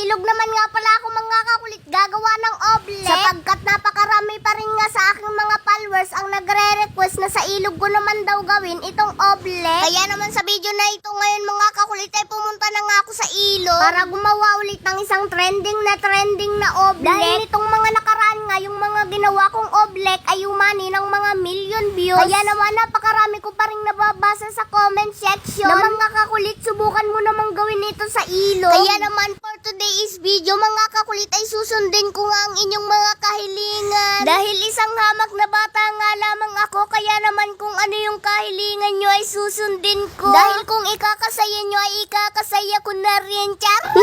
ilog naman nga pala ako mga kakulit gagawa ng oblek. Sapagkat napakarami pa rin nga sa aking mga followers ang nagre-request na sa ilog ko naman daw gawin itong oblek. Kaya naman sa video na ito ngayon mga kakulit ay pumunta na nga ako sa ilog para gumawa ulit ng isang trending na oblek. Dahil itong mga nakaraan nga yung mga ginawa kong oblek ay umani ng mga million views. Kaya naman napakarami ko pa rin nababasa sa comment section na mga kakulit subukan mo namang gawin ito sa ilog. Kaya naman for today's video mga kakulit ay susundin ko nga ang inyong mga kahilingan. Dahil isang hamak na bata nga lamang ako kaya naman kung ano yung kahilingan nyo ay susundin ko. Dahil kung ikakasaya nyo ay ikakasaya ko na rin. Charot!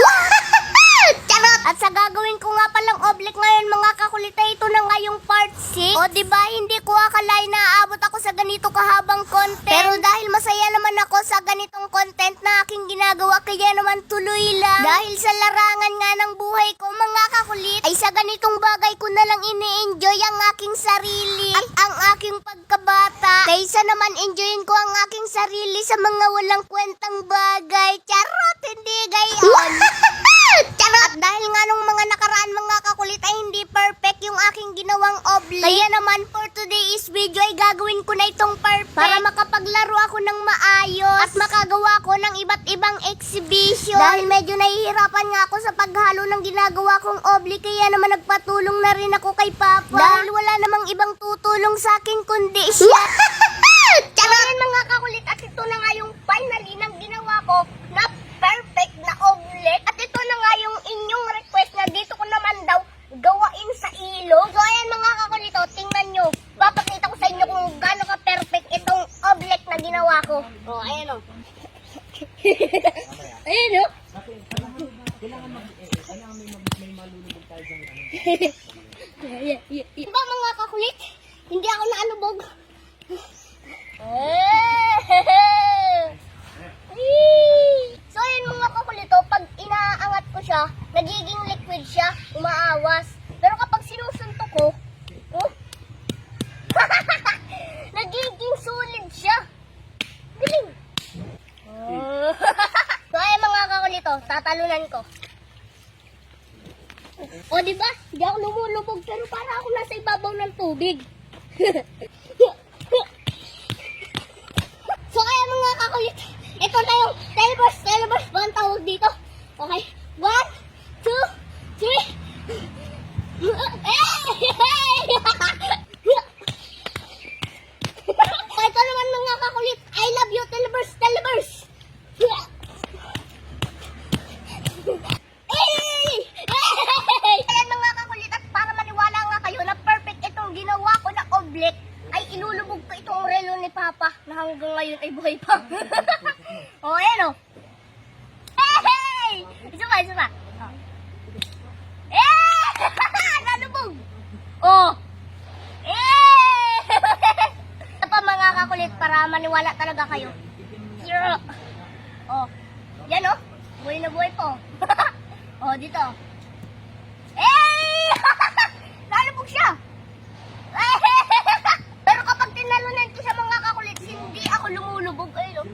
At sa gagawin ko nga palang oblek ngayon mga kakulit ay ito na nga yung part 6. O diba hindi ko akalain na aabot ako sa ganito kahabang content. Pero dahil masaya naman ako sa ganitong content na aking ginagawa kaya naman tuloy lang. Dahil sa larangan nga ng buhay ko mga kakulit ay sa ganitong bagay ko na lang ini-enjoy ang aking sarili at ang aking pagkabata. Kaysa naman enjoyin ko ang aking sarili sa mga walang kwentang bagay. Charot! Hindi gayon. At dahil nga nung mga nakaraan mga kakulit ay hindi perfect yung aking ginawang oblek. Kaya naman for today's video ay gagawin ko na itong perfect para makapaglaro ako ng maayos at makagawa ko ng iba't ibang exhibition. Dahil medyo nahihirapan nga ako sa paghalo ng ginagawa kong oblek kaya naman nagpatulong na rin ako kay Papa. Dahil wala namang ibang tutulong sa akin kundi siya. Charot mga kakulit at ito na nga yung finally ng ginawa ko na perfect na oblek. At ito na nga yung inyong request na dito ko naman daw gawain sa ilog. So ayan mga kakulito, tingnan nyo. Papakita ko sa inyo kung gaano ka perfect itong oblek na ginawa ko. O, ayan o. Ayan o. Diba mga kakulit? Hindi ako naanubog. So yun mga kakulito, pag inaangat ko siya, nagiging liquid siya, umaawas. Pero kapag sinusuntok ko, nagiging solid siya. Galing. So ayun mga kakulito, tatalunan ko. O diba? Hindi ako lumulubog pero para ako nasa ibabaw ng tubig. So kaya mga kakulit, ito na yung televerse ba ang tawag dito? Okay, 1, 2, 3. Ito naman mga kakulit, I love you televerse. Ayan mga kakulit, at para maniwala nga kayo na perfect itong ginawa ko na oblek, ay ilulubog ko itong relo ni Papa na hanggang ngayon ay buhay pa. O, ayan o. Hey! Isa pa. Nalubog! O! Ito pa mga kakulit para maniwala talaga kayo. O, yan o. Buhay na buhay po. O, dito. Nalubog siya! Pero kapag tinalunan ko sa mga kakulit, hindi ako lumulubog. Ayun.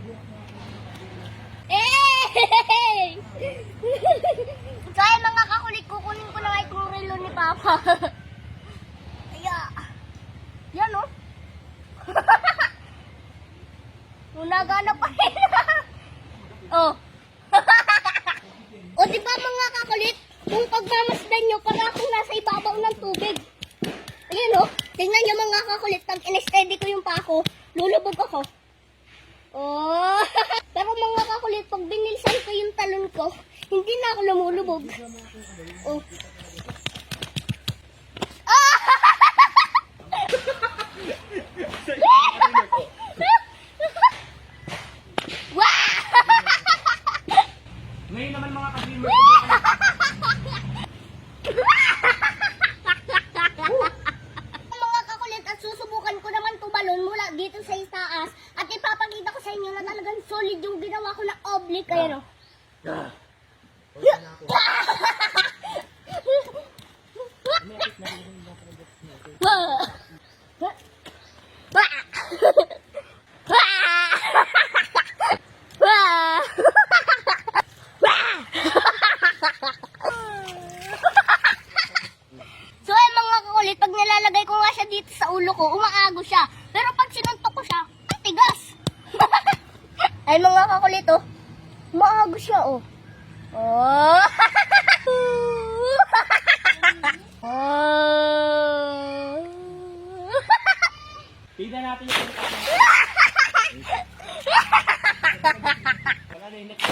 So ayun mga kakulit, kukunin ko na nga itong relo ni Papa. Yan o. Nagana pa rin. O diba mga kakulit, kung pagmamasdan nyo, para akong nasa ibabaw ng tubig. Ayan o, tingnan nyo mga kakulit, pag in-steady ko yung pako, lulubog ako. Oh, pero mga kakulit, pag binilsan ko yung talon ko, hindi na ako lumulubog. Oh. Ngayon naman mga ka-dreamer, Mga kakulit, at susubukan ko naman tumalon mula dito sa itaas at ipapakita ko sa inyo na talagang solid yung ginawa ko na oblek. Ayan o. Ay mga kakulit, oh. Maago siya, oh. Oh. Oh. Tignan natin yung wala na yung next.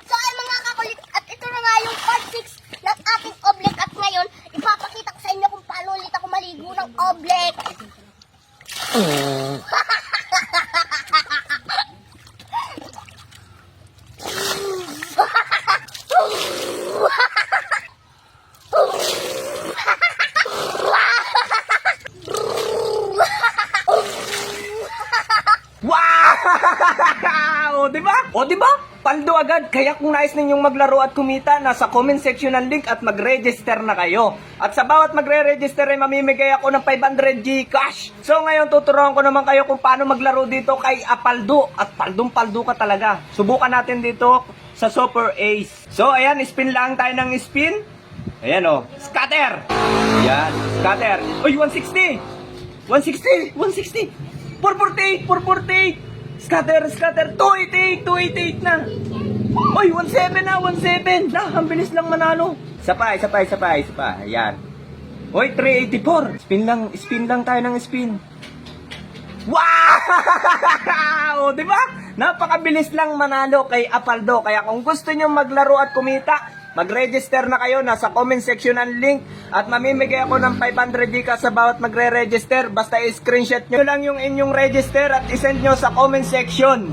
So ay mga kakulit, at ito na nga yung part 6 ng ating oblek, at ngayon ipapakita ko sa inyo kung paano ulit ako maligo ng oblek. Wow! O di ba? Paldo agad. Kaya kung nais ninyong maglaro at kumita, nasa comment section ng link at mag-register na kayo. At sa bawat magre-register ay mamimigay ako ng 500 Gcash. So ngayon tuturuan ko naman kayo kung paano maglaro dito kay Apaldo. At paldong-paldo ka talaga. Subukan natin dito sa Super Ace. So ayan, spin lang tayo ng spin. Ayan o, scatter. Ayan, scatter. Uy, 160. 160, 160. 448, 448. Scatter, scatter. 288, 288 na. Uy, 17 na, 17. Ang bilis lang manalo. Sapay. Ayan. Uy, 384. Spin lang tayo ng spin. Wow! Di ba? Napakabilis lang manalo kay Apaldo. Kaya kung gusto nyo maglaro at kumita, mag-register na kayo. Nasa comment section ang link. At mamimigay ako ng 500 Gcash sa bawat magre-register. Basta i-screenshot nyo lang yung inyong register at isend nyo sa comment section.